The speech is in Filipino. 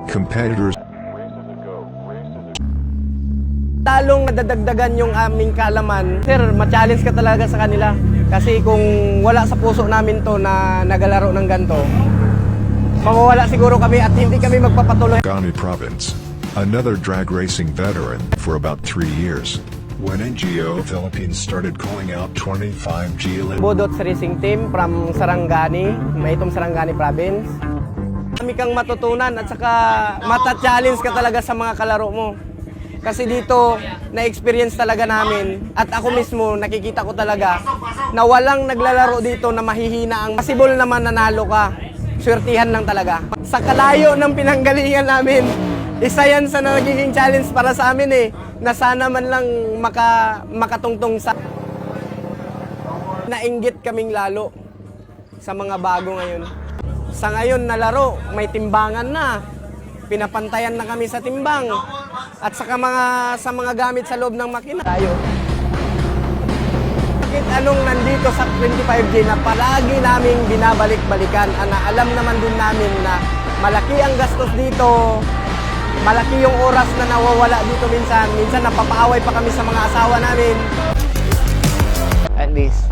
Competitors Talong nadadagdagan yung aming kaalaman. Sir, ma-challenge ka talaga sa kanila. Kasi kung wala sa puso namin to na nagalaro ng ganito, mawawala siguro kami at hindi kami magpapatuloy. Gani Province, another drag racing veteran for about 3 years. When NGO Philippines started calling out 25G Bodots Racing Team from Sarangani, Maitom Sarangani Province. Kami kang matutunan at saka mata-challenge ka talaga sa mga kalaro mo. Kasi dito, na-experience talaga namin at ako mismo nakikita ko talaga na walang naglalaro dito na mahihina ang possible naman nanalo ka. Swertihan lang talaga. Sa kalayo ng pinanggalingan namin, isa yan sa nagiging challenge para sa amin na sana man lang makatungtong sa... Nainggit kaming lalo sa mga bago ngayon. Sa ngayon na laro, may timbangan na. Pinapantayan na kami sa timbang. At sa mga gamit sa loob ng makina. Tayo. Bakit anong nandito sa 25G na palagi naming binabalik-balikan? Alam naman din namin na malaki ang gastos dito, malaki yung oras na nawawala dito minsan. Minsan napapaaway pa kami sa mga asawa namin. At least,